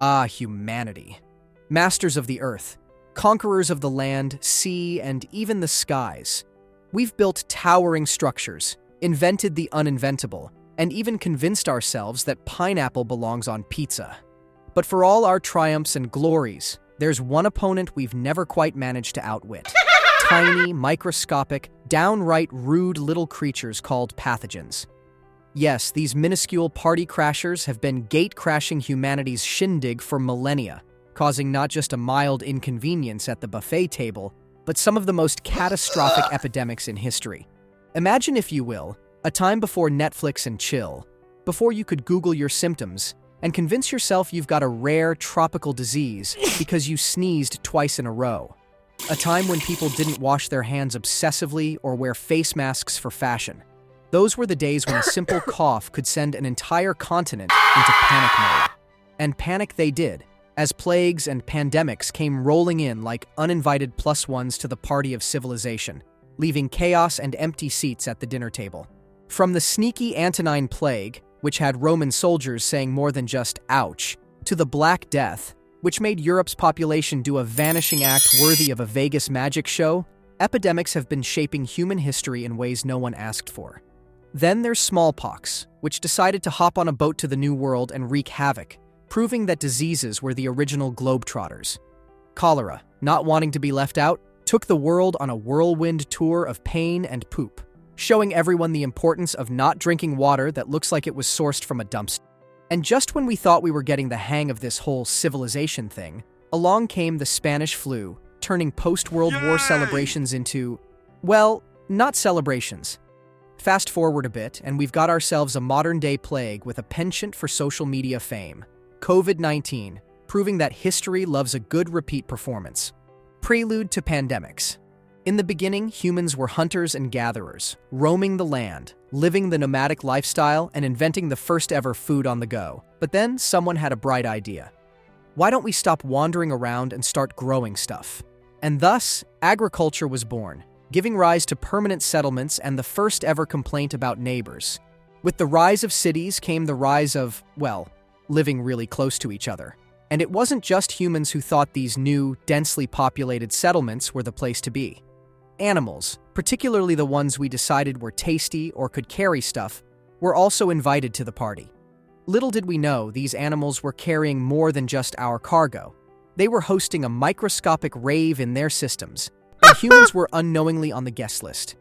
Ah, humanity. Masters of the earth, conquerors of the land, sea, and even the skies. We've built towering structures, invented the uninventable, and even convinced ourselves that pineapple belongs on pizza. But for all our triumphs and glories, there's one opponent we've never quite managed to outwit. Tiny, microscopic, downright rude little creatures called pathogens. Yes, these minuscule party crashers have been gate-crashing humanity's shindig for millennia, causing not just a mild inconvenience at the buffet table, but some of the most catastrophic epidemics in history. Imagine, if you will, a time before Netflix and chill, before you could Google your symptoms and convince yourself you've got a rare tropical disease because you sneezed twice in a row. A time when people didn't wash their hands obsessively or wear face masks for fashion. Those were the days when a simple cough could send an entire continent into panic mode. And panic they did, as plagues and pandemics came rolling in like uninvited plus ones to the party of civilization, leaving chaos and empty seats at the dinner table. From the sneaky Antonine Plague, which had Roman soldiers saying more than just ouch, to the Black Death, which made Europe's population do a vanishing act worthy of a Vegas magic show, epidemics have been shaping human history in ways no one asked for. Then there's smallpox, which decided to hop on a boat to the New World and wreak havoc, proving that diseases were the original globetrotters. Cholera, not wanting to be left out, took the world on a whirlwind tour of pain and poop, showing everyone the importance of not drinking water that looks like it was sourced from a dumpster. And just when we thought we were getting the hang of this whole civilization thing, along came the Spanish flu, turning post-World War celebrations into, well, not celebrations. Fast forward a bit, and we've got ourselves a modern-day plague with a penchant for social media fame. COVID-19, proving that history loves a good repeat performance. Prelude to pandemics. In the beginning, humans were hunters and gatherers, roaming the land, living the nomadic lifestyle, and inventing the first ever food on the go. But then someone had a bright idea. Why don't we stop wandering around and start growing stuff? And thus, agriculture was born, giving rise to permanent settlements and the first ever complaint about neighbors. With the rise of cities came the rise of, well, living really close to each other. And it wasn't just humans who thought these new, densely populated settlements were the place to be. Animals, particularly the ones we decided were tasty or could carry stuff, were also invited to the party. Little did we know these animals were carrying more than just our cargo. They were hosting a microscopic rave in their systems, and humans were unknowingly on the guest list.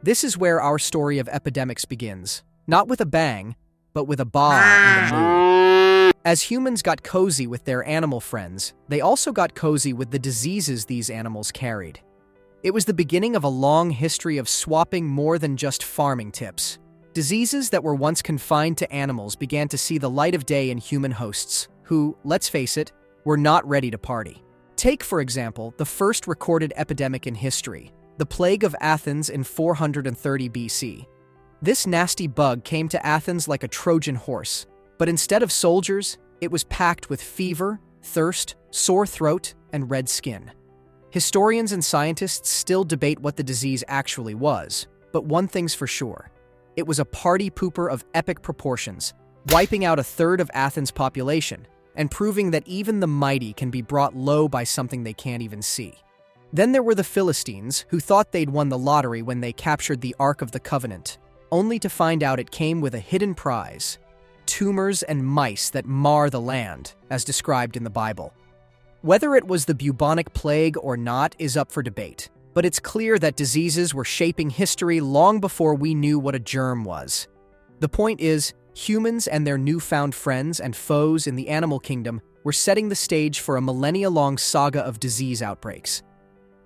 This is where our story of epidemics begins, not with a bang, but with a bah and a moo. As humans got cozy with their animal friends, they also got cozy with the diseases these animals carried. It was the beginning of a long history of swapping more than just farming tips. Diseases that were once confined to animals began to see the light of day in human hosts, who, let's face it, were not ready to party. Take, for example, the first recorded epidemic in history, the Plague of Athens in 430 BC. This nasty bug came to Athens like a Trojan horse, but instead of soldiers, it was packed with fever, thirst, sore throat, and red skin. Historians and scientists still debate what the disease actually was, but one thing's for sure. It was a party pooper of epic proportions, wiping out a third of Athens' population, and proving that even the mighty can be brought low by something they can't even see. Then there were the Philistines, who thought they'd won the lottery when they captured the Ark of the Covenant, only to find out it came with a hidden prize: tumors and mice that mar the land, as described in the Bible. Whether it was the bubonic plague or not is up for debate, but it's clear that diseases were shaping history long before we knew what a germ was. The point is, humans and their newfound friends and foes in the animal kingdom were setting the stage for a millennia-long saga of disease outbreaks.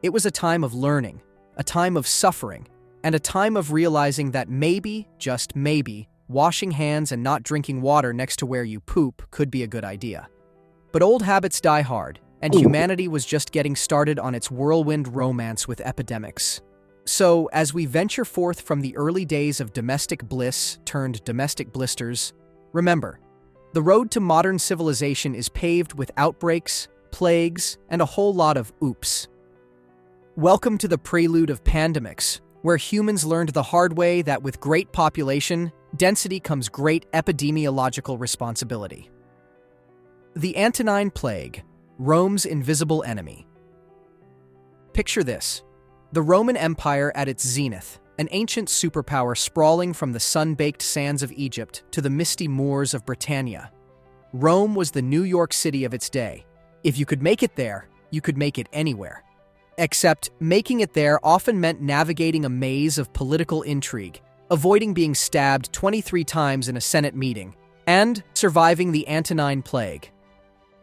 It was a time of learning, a time of suffering, and a time of realizing that maybe, just maybe, washing hands and not drinking water next to where you poop could be a good idea. But old habits die hard, and humanity was just getting started on its whirlwind romance with epidemics. So, as we venture forth from the early days of domestic bliss turned domestic blisters, remember, the road to modern civilization is paved with outbreaks, plagues, and a whole lot of oops. Welcome to the prelude of pandemics, where humans learned the hard way that with great population density comes great epidemiological responsibility. The Antonine Plague, Rome's invisible enemy. Picture this: the Roman Empire at its zenith, an ancient superpower sprawling from the sun-baked sands of Egypt to the misty moors of Britannia. Rome was the New York City of its day. If you could make it there, you could make it anywhere. Except making it there often meant navigating a maze of political intrigue, avoiding being stabbed 23 times in a Senate meeting, and surviving the Antonine Plague.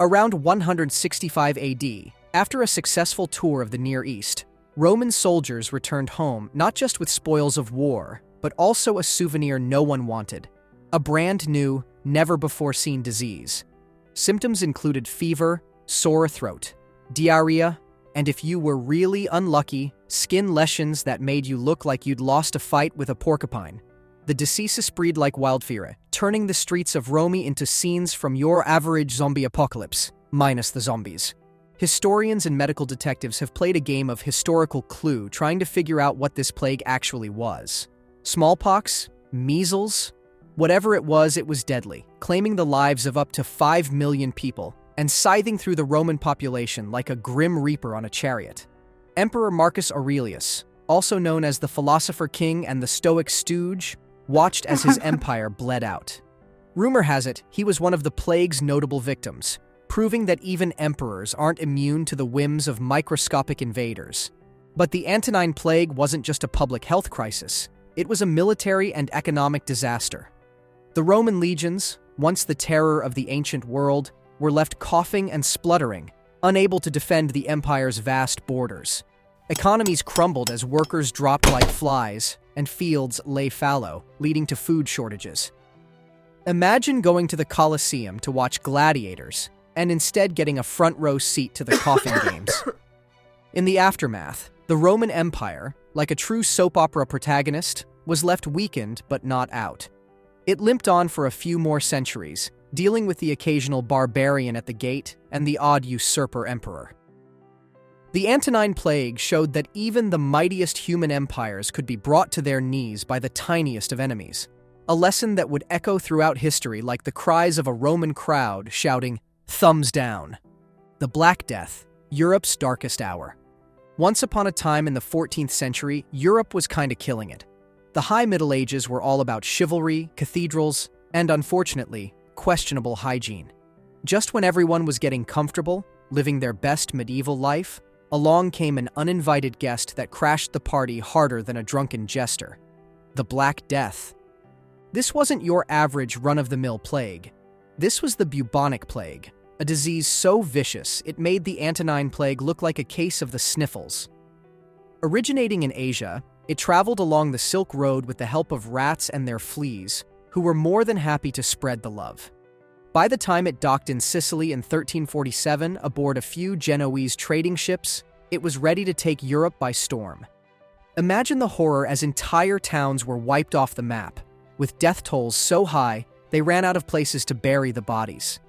Around 165 AD, after a successful tour of the Near East, Roman soldiers returned home not just with spoils of war, but also a souvenir no one wanted: a brand new, never-before-seen disease. Symptoms included fever, sore throat, diarrhea, and if you were really unlucky, skin lesions that made you look like you'd lost a fight with a porcupine. The disease spread like wildfire, turning the streets of Rome into scenes from your average zombie apocalypse, minus the zombies. Historians and medical detectives have played a game of historical clue trying to figure out what this plague actually was. Smallpox? Measles? Whatever it was deadly, claiming the lives of up to 5 million people, and scything through the Roman population like a grim reaper on a chariot. Emperor Marcus Aurelius, also known as the Philosopher King and the Stoic Stooge, watched as his empire bled out. Rumor has it he was one of the plague's notable victims, proving that even emperors aren't immune to the whims of microscopic invaders. But the Antonine Plague wasn't just a public health crisis, it was a military and economic disaster. The Roman legions, once the terror of the ancient world, were left coughing and spluttering, unable to defend the empire's vast borders. Economies crumbled as workers dropped like flies, and fields lay fallow, leading to food shortages. Imagine going to the Colosseum to watch gladiators, and instead getting a front-row seat to the coughing games. In the aftermath, the Roman Empire, like a true soap opera protagonist, was left weakened but not out. It limped on for a few more centuries, dealing with the occasional barbarian at the gate and the odd usurper emperor. The Antonine Plague showed that even the mightiest human empires could be brought to their knees by the tiniest of enemies, a lesson that would echo throughout history like the cries of a Roman crowd shouting, "Thumbs down." The Black Death, Europe's darkest hour. Once upon a time in the 14th century, Europe was kinda killing it. The High Middle Ages were all about chivalry, cathedrals, and unfortunately, questionable hygiene. Just when everyone was getting comfortable, living their best medieval life, along came an uninvited guest that crashed the party harder than a drunken jester: the Black Death. This wasn't your average run-of-the-mill plague. This was the bubonic plague, a disease so vicious it made the Antonine Plague look like a case of the sniffles. Originating in Asia, it traveled along the Silk Road with the help of rats and their fleas, who were more than happy to spread the love. By the time it docked in Sicily in 1347 aboard a few Genoese trading ships, it was ready to take Europe by storm. Imagine the horror as entire towns were wiped off the map, with death tolls so high they ran out of places to bury the bodies.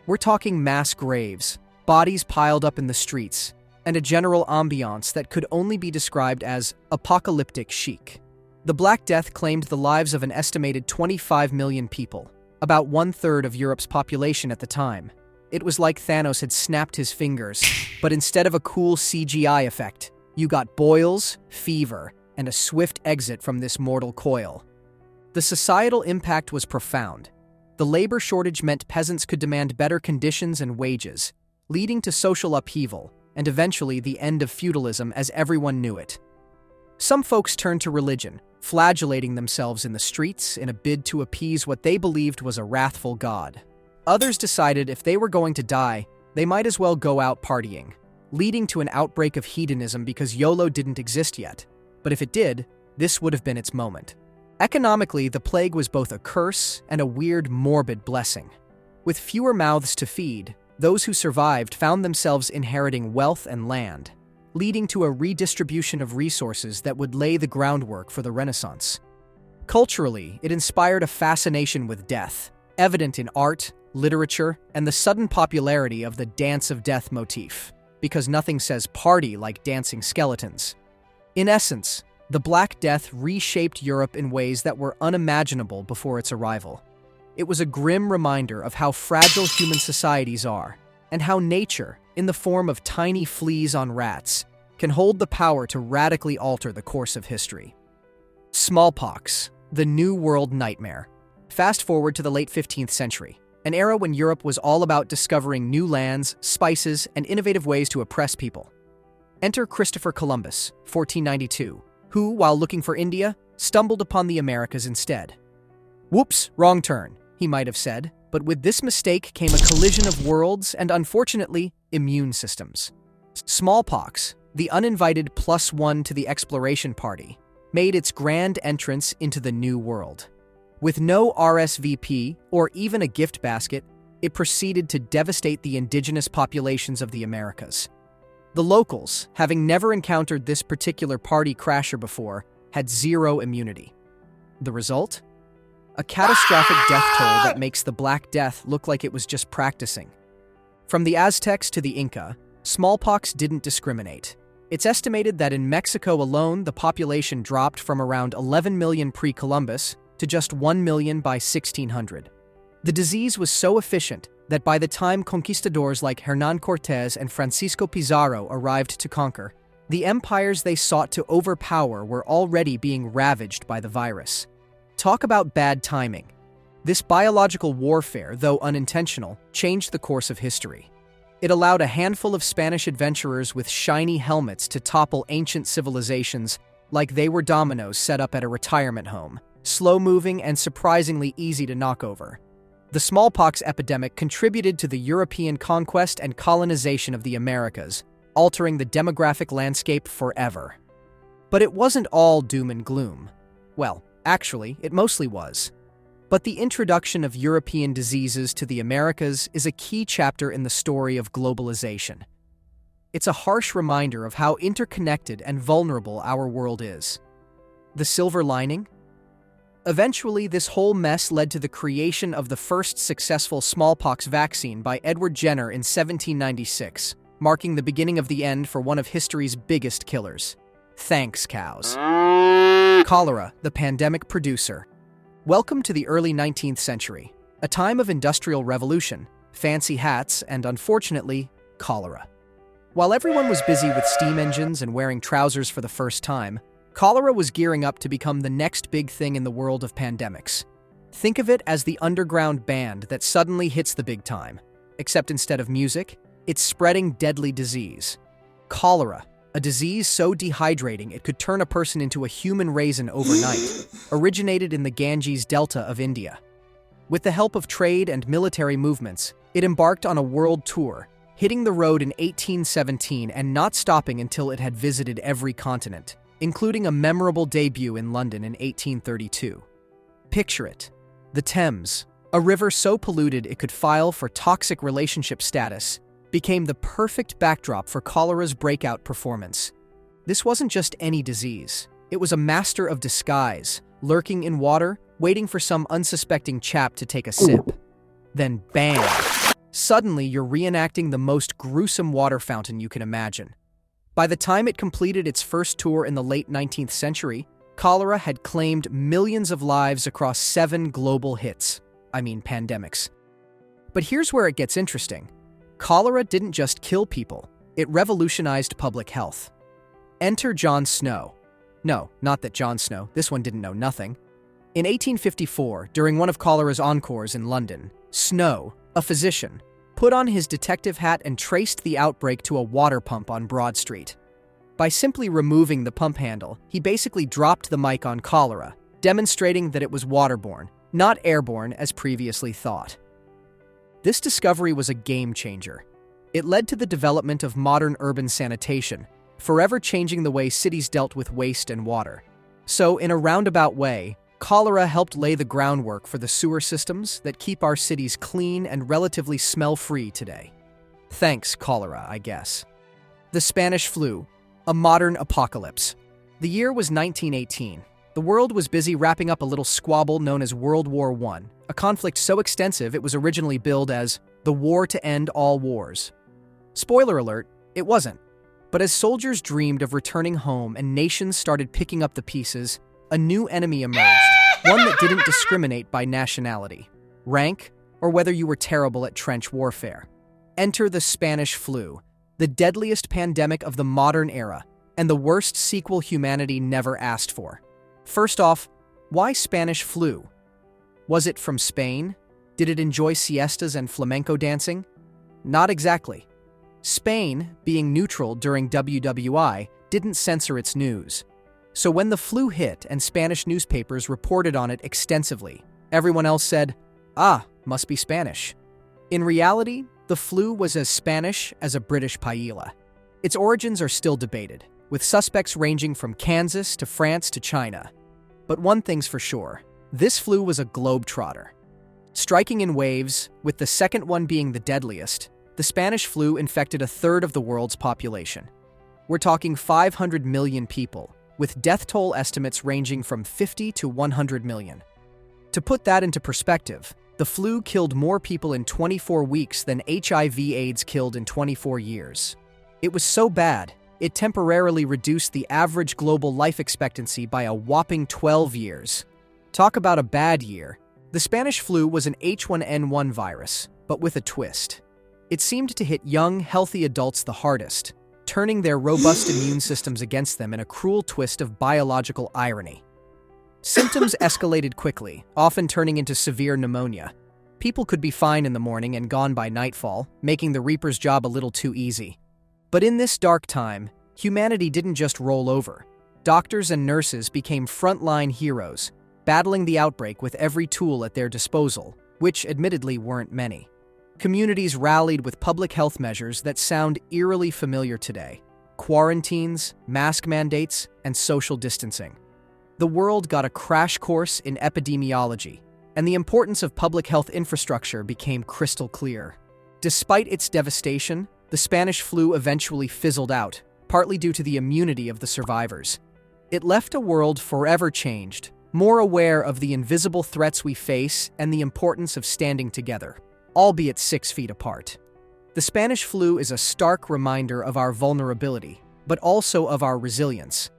We're talking mass graves, bodies piled up in the streets, and a general ambiance that could only be described as apocalyptic chic. The Black Death claimed the lives of an estimated 25 million people, about 1/3 of Europe's population at the time. It was like Thanos had snapped his fingers, but instead of a cool CGI effect, you got boils, fever, and a swift exit from this mortal coil. The societal impact was profound. The labor shortage meant peasants could demand better conditions and wages, leading to social upheaval, and eventually the end of feudalism as everyone knew it. Some folks turned to religion, flagellating themselves in the streets in a bid to appease what they believed was a wrathful god. Others decided if they were going to die, they might as well go out partying, leading to an outbreak of hedonism because YOLO didn't exist yet. But if it did, this would have been its moment. Economically, the plague was both a curse and a weird, morbid blessing. With fewer mouths to feed, those who survived found themselves inheriting wealth and land, leading to a redistribution of resources that would lay the groundwork for the Renaissance. Culturally, it inspired a fascination with death, evident in art, literature, and the sudden popularity of the Dance of Death motif, because nothing says party like dancing skeletons. In essence, the Black Death reshaped Europe in ways that were unimaginable before its arrival. It was a grim reminder of how fragile human societies are, and how nature, in the form of tiny fleas on rats, can hold the power to radically alter the course of history. Smallpox, the New World nightmare. Fast forward to the late 15th century, an era when Europe was all about discovering new lands, spices, and innovative ways to oppress people. Enter Christopher Columbus, 1492, who, while looking for India, stumbled upon the Americas instead. "Whoops, wrong turn," he might have said, but with this mistake came a collision of worlds and, unfortunately, immune systems. Smallpox, the uninvited +1 to the exploration party, made its grand entrance into the New World. With no RSVP or even a gift basket, it proceeded to devastate the indigenous populations of the Americas. The locals, having never encountered this particular party crasher before, had zero immunity. The result? A catastrophic death toll that makes the Black Death look like it was just practicing. From the Aztecs to the Inca, smallpox didn't discriminate. It's estimated that in Mexico alone, the population dropped from around 11 million pre-Columbus to just 1 million by 1600. The disease was so efficient that by the time conquistadors like Hernán Cortés and Francisco Pizarro arrived to conquer, the empires they sought to overpower were already being ravaged by the virus. Talk about bad timing. This biological warfare, though unintentional, changed the course of history. It allowed a handful of Spanish adventurers with shiny helmets to topple ancient civilizations like they were dominoes set up at a retirement home, slow-moving and surprisingly easy to knock over. The smallpox epidemic contributed to the European conquest and colonization of the Americas, altering the demographic landscape forever. But it wasn't all doom and gloom. Well, actually, it mostly was. But the introduction of European diseases to the Americas is a key chapter in the story of globalization. It's a harsh reminder of how interconnected and vulnerable our world is. The silver lining? Eventually, this whole mess led to the creation of the first successful smallpox vaccine by Edward Jenner in 1796, marking the beginning of the end for one of history's biggest killers. Thanks, cows. Cholera, the pandemic producer. Welcome to the early 19th century, a time of industrial revolution, fancy hats, and unfortunately, cholera. While everyone was busy with steam engines and wearing trousers for the first time, cholera was gearing up to become the next big thing in the world of pandemics. Think of it as the underground band that suddenly hits the big time, except instead of music, it's spreading deadly disease. Cholera, a disease so dehydrating it could turn a person into a human raisin overnight, originated in the Ganges Delta of India. With the help of trade and military movements, it embarked on a world tour, hitting the road in 1817 and not stopping until it had visited every continent, including a memorable debut in London in 1832. Picture it. The Thames, a river so polluted it could file for toxic relationship status, became the perfect backdrop for cholera's breakout performance. This wasn't just any disease. It was a master of disguise, lurking in water, waiting for some unsuspecting chap to take a sip. Then bam! Suddenly, you're reenacting the most gruesome water fountain you can imagine. By the time it completed its first tour in the late 19th century, cholera had claimed millions of lives across 7 global pandemics. But here's where it gets interesting. Cholera didn't just kill people, it revolutionized public health. Enter John Snow. No, not that John Snow, this one didn't know nothing. In 1854, during one of cholera's encores in London, Snow, a physician, put on his detective hat and traced the outbreak to a water pump on Broad Street. By simply removing the pump handle, he basically dropped the mic on cholera, demonstrating that it was waterborne, not airborne as previously thought. This discovery was a game changer. It led to the development of modern urban sanitation, forever changing the way cities dealt with waste and water. So, in a roundabout way, cholera helped lay the groundwork for the sewer systems that keep our cities clean and relatively smell-free today. Thanks, cholera, I guess. The Spanish flu, a modern apocalypse. The year was 1918. The world was busy wrapping up a little squabble known as World War I, a conflict so extensive it was originally billed as the war to end all wars. Spoiler alert, it wasn't. But as soldiers dreamed of returning home and nations started picking up the pieces, a new enemy emerged, one that didn't discriminate by nationality. rank, or whether you were terrible at trench warfare. Enter the Spanish flu, the deadliest pandemic of the modern era, and the worst sequel humanity never asked for. First off, why Spanish flu? Was it from Spain? Did it enjoy siestas and flamenco dancing? Not exactly. Spain, being neutral during WWI, didn't censor its news. So when the flu hit and Spanish newspapers reported on it extensively, everyone else said, must be Spanish. In reality, the flu was as Spanish as a British paella. Its origins are still debated, with suspects ranging from Kansas to France to China. But one thing's for sure, this flu was a globetrotter. Striking in waves, with the second one being the deadliest, the Spanish flu infected a third of the world's population. We're talking 500 million people, with death toll estimates ranging from 50 to 100 million. To put that into perspective, the flu killed more people in 24 weeks than HIV/AIDS killed in 24 years. It was so bad, it temporarily reduced the average global life expectancy by a whopping 12 years. Talk about a bad year. The Spanish flu was an H1N1 virus, but with a twist. It seemed to hit young, healthy adults the hardest, turning their robust immune systems against them in a cruel twist of biological irony. Symptoms escalated quickly, often turning into severe pneumonia. People could be fine in the morning and gone by nightfall, making the Reaper's job a little too easy. But in this dark time, humanity didn't just roll over. Doctors and nurses became frontline heroes, battling the outbreak with every tool at their disposal, which admittedly weren't many. Communities rallied with public health measures that sound eerily familiar today: quarantines, mask mandates, and social distancing. The world got a crash course in epidemiology, and the importance of public health infrastructure became crystal clear. Despite its devastation, the Spanish flu eventually fizzled out, partly due to the immunity of the survivors. It left a world forever changed, more aware of the invisible threats we face and the importance of standing together, albeit 6 feet apart. The Spanish flu is a stark reminder of our vulnerability, but also of our resilience.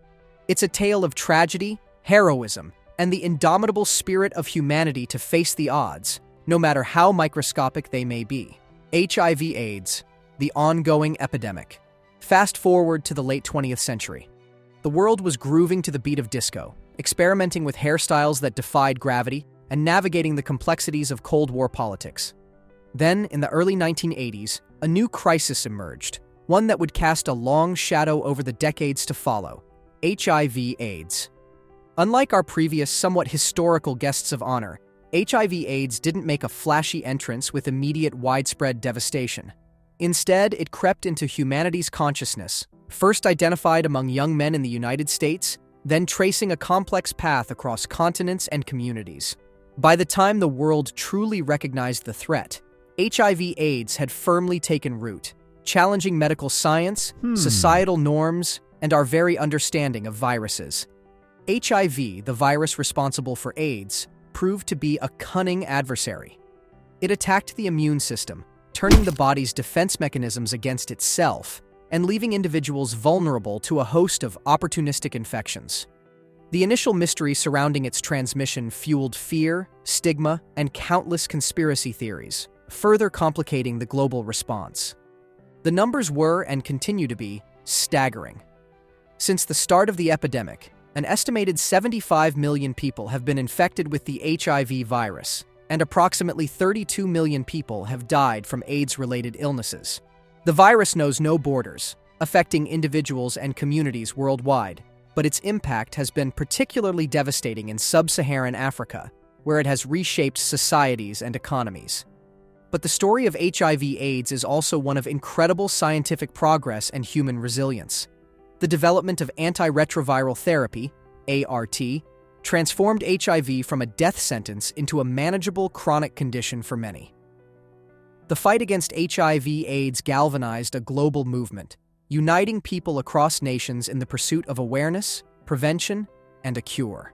It's a tale of tragedy, heroism, and the indomitable spirit of humanity to face the odds, no matter how microscopic they may be. HIV/AIDS, the ongoing epidemic. Fast forward to the late 20th century. The world was grooving to the beat of disco, experimenting with hairstyles that defied gravity, and navigating the complexities of Cold War politics. Then, in the early 1980s, a new crisis emerged, one that would cast a long shadow over the decades to follow: HIV/AIDS. Unlike our previous, somewhat historical guests of honor, HIV/AIDS didn't make a flashy entrance with immediate widespread devastation. Instead, it crept into humanity's consciousness, first identified among young men in the United States, then tracing a complex path across continents and communities. By the time the world truly recognized the threat, HIV/AIDS had firmly taken root, challenging medical science, societal norms, and our very understanding of viruses. HIV, the virus responsible for AIDS, proved to be a cunning adversary. It attacked the immune system, turning the body's defense mechanisms against itself and leaving individuals vulnerable to a host of opportunistic infections. The initial mystery surrounding its transmission fueled fear, stigma, and countless conspiracy theories, further complicating the global response. The numbers were, and continue to be, staggering. Since the start of the epidemic, an estimated 75 million people have been infected with the HIV virus, and approximately 32 million people have died from AIDS-related illnesses. The virus knows no borders, affecting individuals and communities worldwide, but its impact has been particularly devastating in sub-Saharan Africa, where it has reshaped societies and economies. But the story of HIV/AIDS is also one of incredible scientific progress and human resilience. The development of antiretroviral therapy, ART, transformed HIV from a death sentence into a manageable chronic condition for many. The fight against HIV/AIDS galvanized a global movement, uniting people across nations in the pursuit of awareness, prevention, and a cure.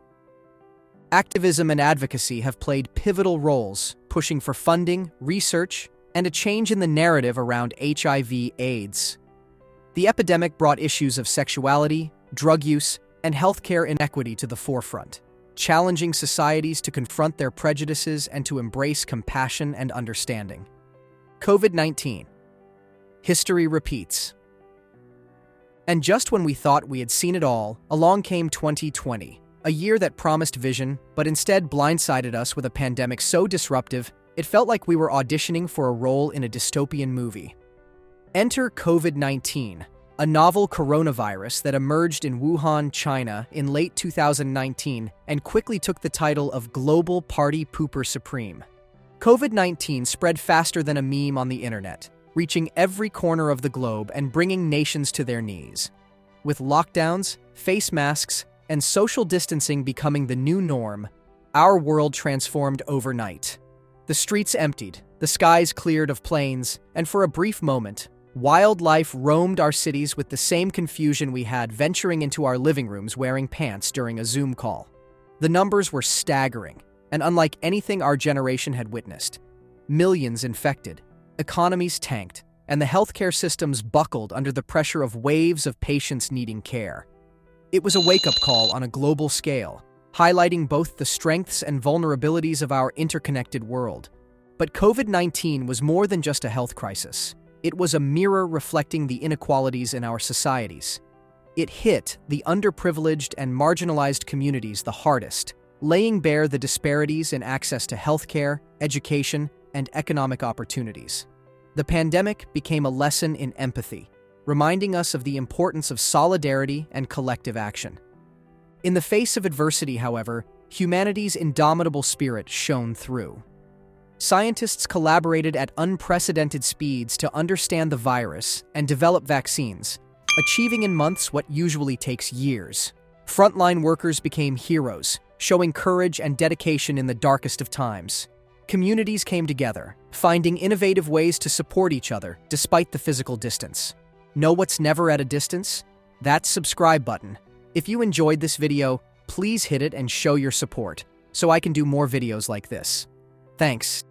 Activism and advocacy have played pivotal roles, pushing for funding, research, and a change in the narrative around HIV/AIDS. The epidemic brought issues of sexuality, drug use, and healthcare inequity to the forefront, challenging societies to confront their prejudices and to embrace compassion and understanding. COVID-19. History repeats. And just when we thought we had seen it all, along came 2020, a year that promised vision, but instead blindsided us with a pandemic so disruptive, it felt like we were auditioning for a role in a dystopian movie. Enter COVID-19, a novel coronavirus that emerged in Wuhan, China in late 2019 and quickly took the title of Global Party Pooper Supreme. COVID-19 spread faster than a meme on the internet, reaching every corner of the globe and bringing nations to their knees. With lockdowns, face masks, and social distancing becoming the new norm, our world transformed overnight. The streets emptied, the skies cleared of planes, and for a brief moment, wildlife roamed our cities with the same confusion we had venturing into our living rooms wearing pants during a Zoom call. The numbers were staggering, and unlike anything our generation had witnessed. Millions infected, economies tanked, and the healthcare systems buckled under the pressure of waves of patients needing care. It was a wake-up call on a global scale, highlighting both the strengths and vulnerabilities of our interconnected world. But COVID-19 was more than just a health crisis. It was a mirror reflecting the inequalities in our societies. It hit the underprivileged and marginalized communities the hardest, laying bare the disparities in access to healthcare, education, and economic opportunities. The pandemic became a lesson in empathy, reminding us of the importance of solidarity and collective action. In the face of adversity, however, humanity's indomitable spirit shone through. Scientists collaborated at unprecedented speeds to understand the virus and develop vaccines, achieving in months what usually takes years. Frontline workers became heroes, showing courage and dedication in the darkest of times. Communities came together, finding innovative ways to support each other despite the physical distance. Know what's never at a distance? That subscribe button. If you enjoyed this video, please hit it and show your support, so I can do more videos like this. Thanks.